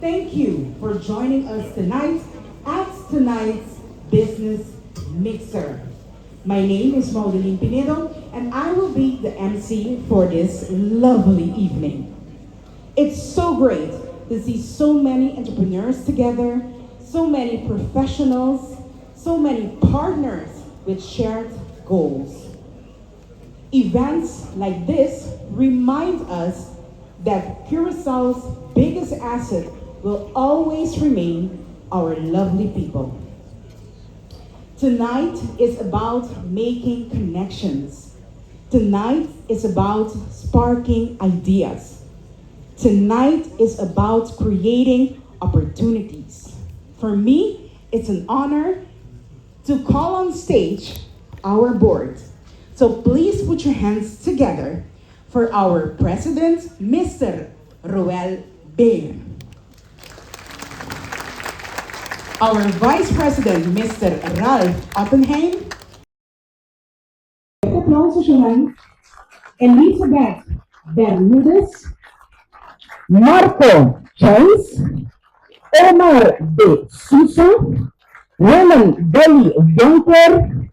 Thank you for joining us tonight at tonight's Business Mixer. My name is Maudeline Pinedo, and I will be the MC for this lovely evening. It's so great to see so many entrepreneurs together, so many professionals, so many partners with shared goals. Events like this remind us that Curaçao's biggest asset will always remain our lovely people. Tonight is about making connections. Tonight is about sparking ideas. Tonight is about creating opportunities. For me, it's an honor to call on stage our board. So please put your hands together for our president, Mr. Roel Beer. Our vice president, Mr. Ralph Oppenheim. Aplausos, Johan. Elizabeth Bermudez. Marco Chase. Omar de Sousa. Roman Deli Juncker.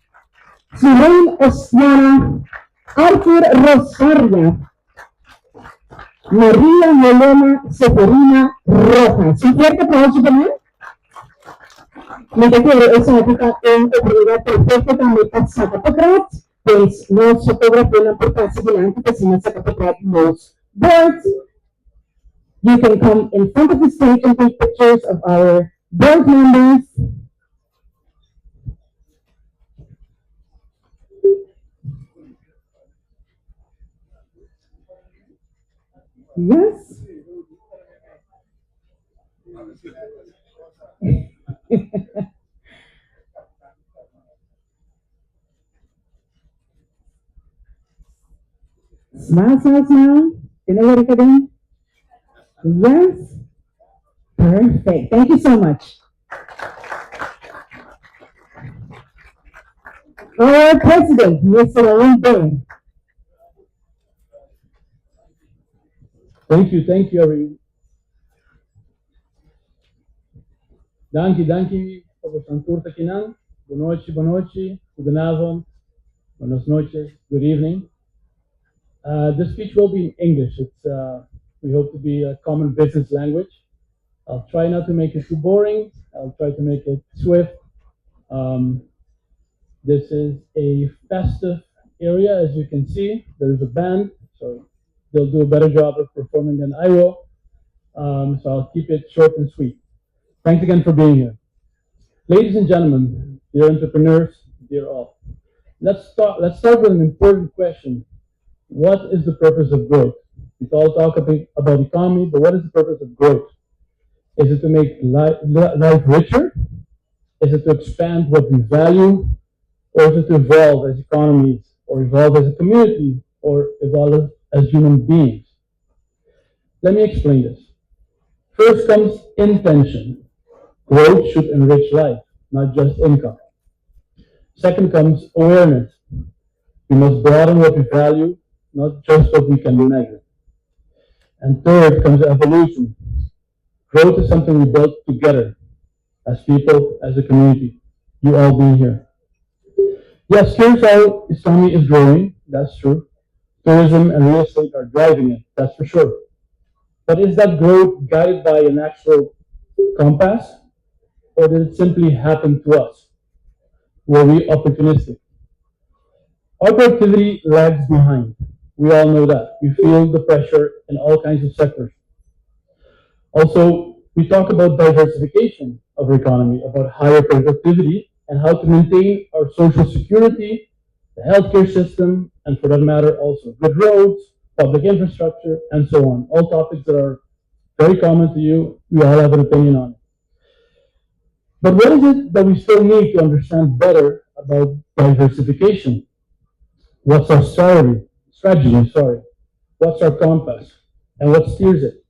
Sulaim Osmana, Arthur Rosario, María Helena Seferina Rojas. Un fuerte aplauso también. Mira que esa época en oportunidad perfecta también at Zacatepec, pues los fotógrafos no por siguiente que si no Zacatepec los boards. You can come in front of the stage and take pictures of our board members. Yes. Smile, smile, smile. Tiene ka din? Yes. Perfect. Thank you so much. Our president, Mr. Aaron Bain. Thank you, everyone. Danke voor Santurta Kinan. Boa noite, goedenavond, buenas noches, good evening. This speech will be in English. We hope to be a common business language. I'll try not to make it too boring. I'll try to make it swift. This is a festive area, as you can see. There's a band, so they'll do a better job of performing than I will. So I'll keep it short and sweet. Thanks again for being here. Ladies and gentlemen, dear entrepreneurs, dear all, let's start with an important question. What is the purpose of growth? We all talk about economy, but what is the purpose of growth? Is it to make life richer? Is it to expand what we value? Or is it to evolve as economies, or evolve as a community, or evolve as human beings? Let me explain this. First comes intention. Growth should enrich life, not just income. Second comes awareness. We must broaden what we value, not just what we can measure. And third comes evolution. Growth is something we build together, as people, as a community. You all being here. Yes, Curaçao economy is growing, that's true. Tourism and real estate are driving it, that's for sure. But is that growth guided by an actual compass? Or did it simply happen to us? Were we opportunistic? Our productivity lags behind. We all know that. We feel the pressure in all kinds of sectors. Also, we talk about diversification of our economy, about higher productivity, and how to maintain our social security, the healthcare system, and for that matter, also good roads, public infrastructure, and so on. All topics that are very common to you. We all have an opinion on it. But what is it that we still need to understand better about diversification? What's our strategy, sorry. What's our compass? And what steers it?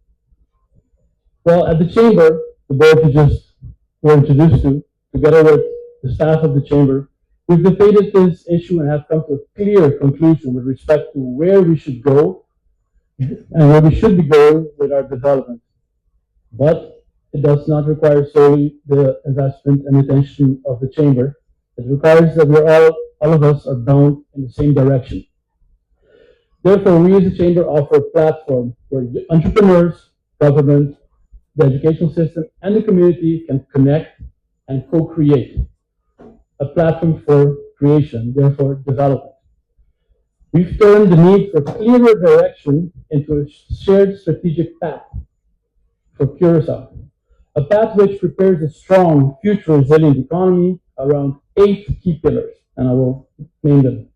Well, at the chamber, the board we just were introduced to, together with the staff of the chamber, we've debated this issue and have come to a clear conclusion with respect to where we should go and where we should be going with our development. But it does not require solely the investment and attention of the chamber. It requires that all of us are bound in the same direction. Therefore, we as a chamber offer a platform where entrepreneurs, government, the educational system, and the community can connect and co-create a platform for creation, therefore development. We've turned the need for clearer direction into a shared strategic path for Curacao, a path which prepares a strong, future resilient economy around 8 key pillars, and I will name them.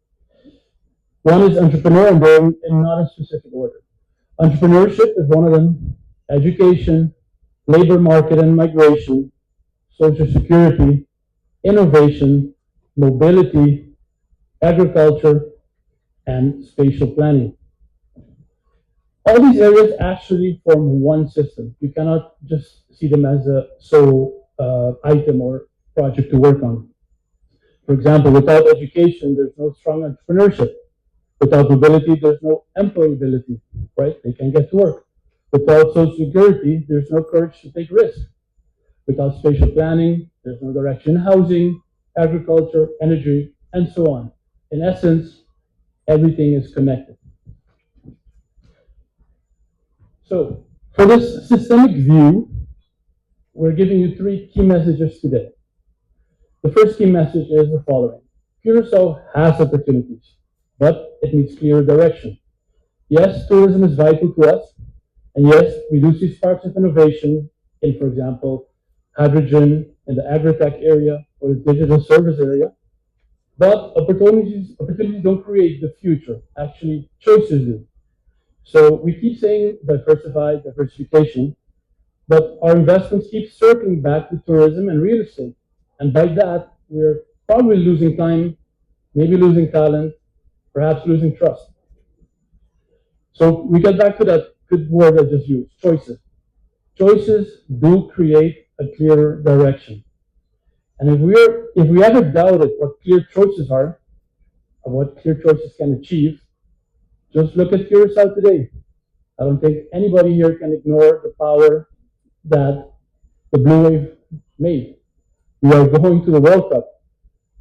One is entrepreneur, and they're in not in specific order. Entrepreneurship is one of them, education, labor market and migration, social security, innovation, mobility, agriculture, and spatial planning. All these areas actually form one system. You cannot just see them as a sole item or project to work on. For example, without education, there's no strong entrepreneurship. Without mobility, there's no employability, right? They can get to work. Without social security, there's no courage to take risks. Without spatial planning, there's no direction in housing, agriculture, energy, and so on. In essence, everything is connected. So, for this systemic view, we're giving you 3 key messages today. The first key message is the following. Curacao has opportunities, but it needs clear direction. Yes, tourism is vital to us, and yes, we do see sparks of innovation in, for example, hydrogen in the agri-tech area or the digital service area. But opportunities don't create the future. Actually, choices do. So we keep saying diversification, but our investments keep circling back to tourism and real estate. And by that, we're probably losing time, maybe losing talent, perhaps losing trust. So we get back to that good word I just used, choices. Choices do create a clearer direction. And if we ever doubted what clear choices are, and what clear choices can achieve, just look at Curacao today. I don't think anybody here can ignore the power that the Blue Wave made. We are going to the World Cup,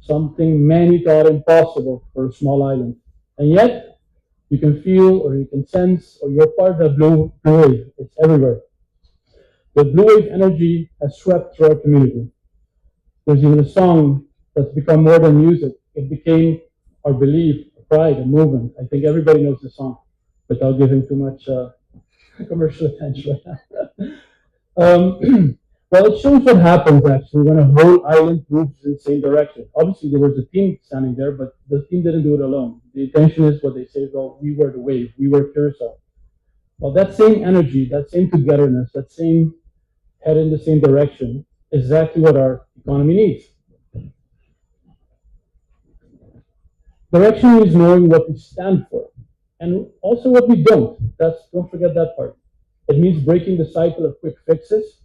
something many thought impossible for a small island. And yet, you can feel or you can sense or you're part of the Blue Wave. It's everywhere. The Blue Wave energy has swept through our community. There's even a song that's become more than music. It became our belief, pride, and movement. I think everybody knows the song without giving too much commercial attention right now. Well, it shows what happens actually when a whole island moves in the same direction. Obviously, there was a team standing there, but the team didn't do it alone. The intention is what they say, well, we were the wave, we were Curacao. Well, that same energy, that same togetherness, that same head in the same direction is exactly what our economy needs. Direction is knowing what we stand for and also what we don't. Don't forget that part. It means breaking the cycle of quick fixes,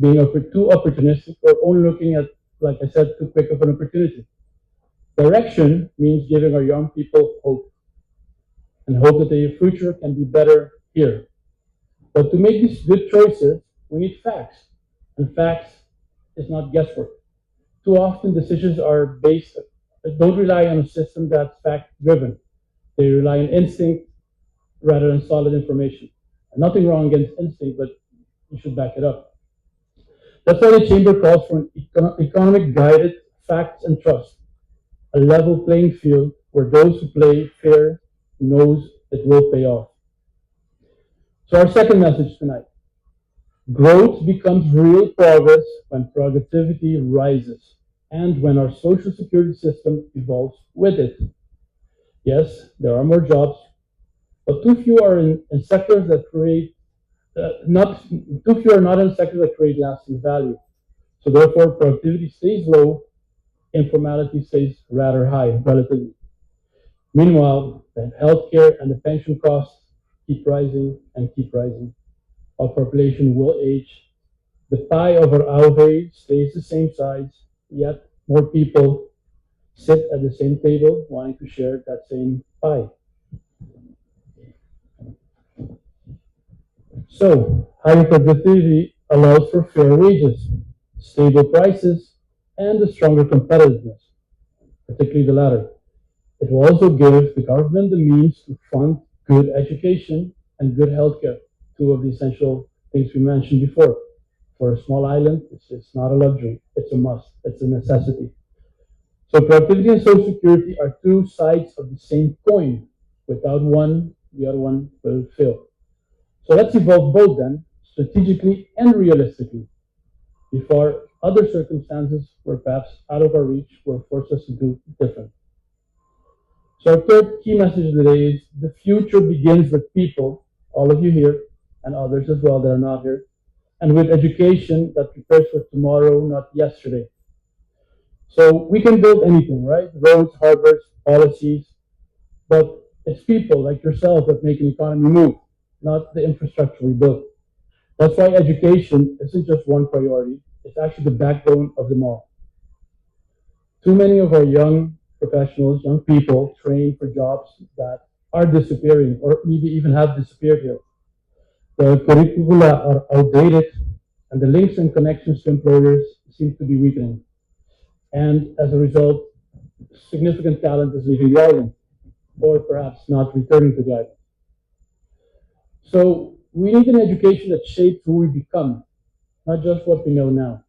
being too opportunistic, or only looking at, like I said, too quick of an opportunity. Direction means giving our young people hope and hope that the future can be better here. But to make these good choices, we need facts. And facts is not guesswork. Too often decisions are don't rely on a system that's fact driven. They rely on instinct rather than solid information. And nothing wrong against instinct, but you should back it up. That's why the Chamber calls for an economic guided facts and trust, a level playing field where those who play fair knows it will pay off. So our second message tonight, growth becomes real progress when productivity rises and when our social security system evolves with it. Yes, there are more jobs, but too few are in sectors that create not too few are not in sectors that create lasting value. So therefore, productivity stays low, informality stays rather high relatively. Meanwhile, the healthcare and the pension costs keep rising and keep rising. Our population will age. The pie of our outlay stays the same size, yet more people sit at the same table wanting to share that same pie. So, higher productivity allows for fair wages, stable prices, and a stronger competitiveness, particularly the latter. It will also give the government the means to fund good education and good healthcare, two of the essential things we mentioned before. For a small island, it's not a luxury, it's a must, it's a necessity. So productivity and social security are two sides of the same coin. Without one, the other one will fail. So let's evolve both then, strategically and realistically, before other circumstances were perhaps out of our reach will force us to do different. So our third key message of the day is the future begins with people, all of you here, and others as well that are not here, and with education that prepares for tomorrow, not yesterday. So we can build anything, right? Roads, harbors, policies, but it's people like yourself that make an economy move, not the infrastructure we build. That's why education isn't just one priority, it's actually the backbone of them all. Too many of our young professionals, young people, train for jobs that are disappearing or maybe even have disappeared here. The curricula are outdated, and the links and connections to employers seem to be weakening. And as a result, significant talent is leaving the island, or perhaps not returning to the island. So we need an education that shapes who we become, not just what we know now.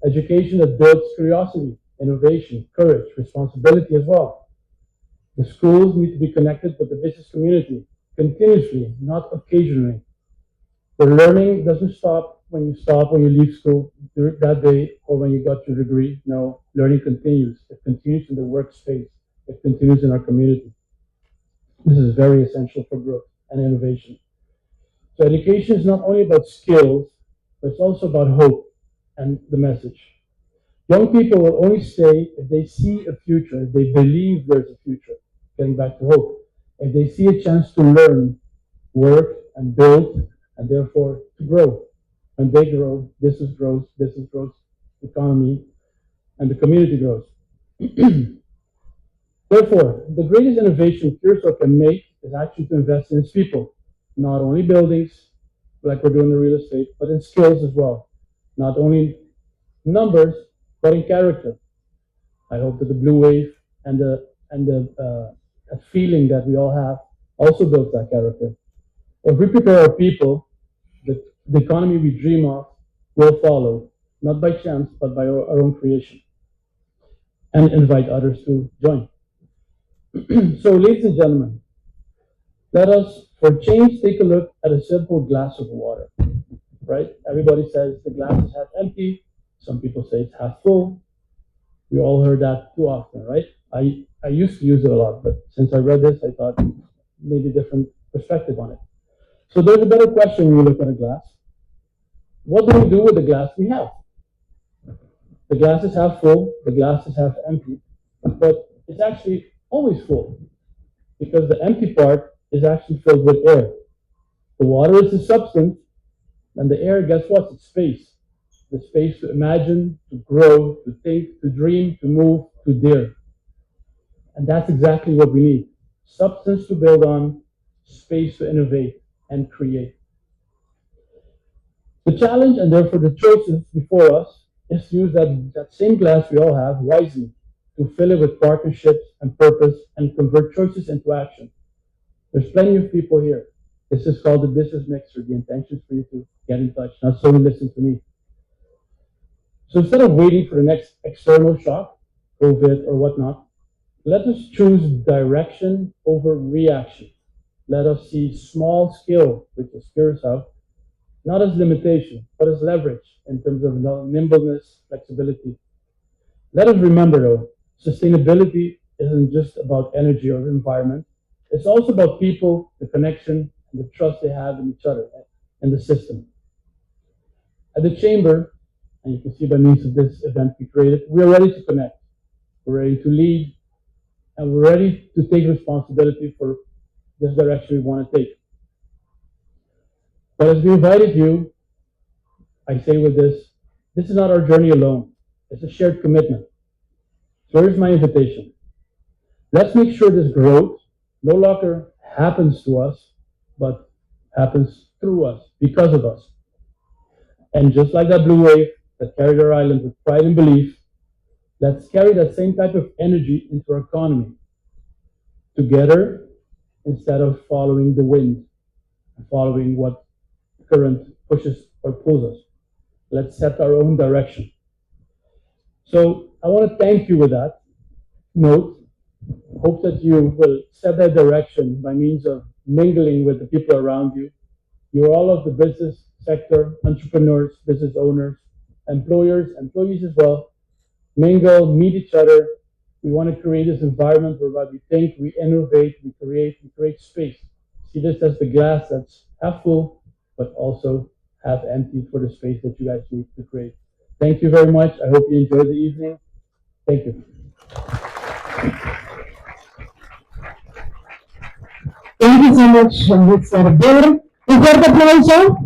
Education that builds curiosity, innovation, courage, responsibility as well. The schools need to be connected with the business community continuously, not occasionally. The learning doesn't stop when you leave school that day or when you got your degree. No, learning continues. It continues in the workspace. It continues in our community. This is very essential for growth and innovation. So education is not only about skills, but it's also about hope and the message. Young people will only stay if they see a future, if they believe there's a future, getting back to hope. If they see a chance to learn, work, and build, and therefore to grow. When they grow, business grows, economy, and the community grows. Therefore, the greatest innovation Curacao can make is actually to invest in its people, not only buildings, like we're doing in real estate, but in skills as well. Not only numbers, but in character. I hope that the blue wave and the feeling that we all have also builds that character. If we prepare our people, the economy we dream of will follow, not by chance, but by our own creation, and invite others to join. So, ladies and gentlemen, let us, for change, take a look at a simple glass of water. Right? Everybody says the glass is half empty. Some people say it's half full. We all heard that too often, right? I used to use it a lot, but since I read this, I thought maybe a different perspective on it. So there's a better question when you look at a glass. What do we do with the glass we have? The glass is half full, the glass is half empty, but it's actually always full because the empty part is actually filled with air. The water is the substance, and the air, guess what? It's space. The space to imagine, to grow, to think, to dream, to move, to dare. And that's exactly what we need. Substance to build on, space to innovate and create. The challenge and therefore the choices before us is to use that same glass we all have wisely to fill it with partnerships and purpose and convert choices into action. There's plenty of people here. This is called the business mixer. The intention is for you to get in touch, not solely listen to me. So instead of waiting for the next external shock, COVID or whatnot, let us choose direction over reaction. Let us see small skill, which is Curacao, not as limitation, but as leverage in terms of nimbleness, flexibility. Let us remember though, sustainability isn't just about energy or environment. It's also about people, the connection, and the trust they have in each other and the system. At the chamber, and you can see by means of this event we created, we are ready to connect. We're ready to lead, and we're ready to take responsibility for this direction we want to take. But as we invited you, I say with this is not our journey alone. It's a shared commitment. So here's my invitation. Let's make sure this growth no longer happens to us, but happens through us, because of us. And just like that blue wave that carried our island with pride and belief, let's carry that same type of energy into our economy. Together, instead of following the wind and following what the current pushes or pulls us. Let's set our own direction. So I want to thank you with that note. Hope that you will set that direction by means of mingling with the people around you. You're all of the business sector, entrepreneurs, business owners, employers, employees as well. Mingle, meet each other. We want to create this environment whereby we think, we innovate, we create space. See this as the glass that's half full, but also half empty for the space that you guys need to create. Thank you very much. I hope you enjoyed the evening. Thank you. Thank you so much, Mr. Bill. Un fuerte aplauso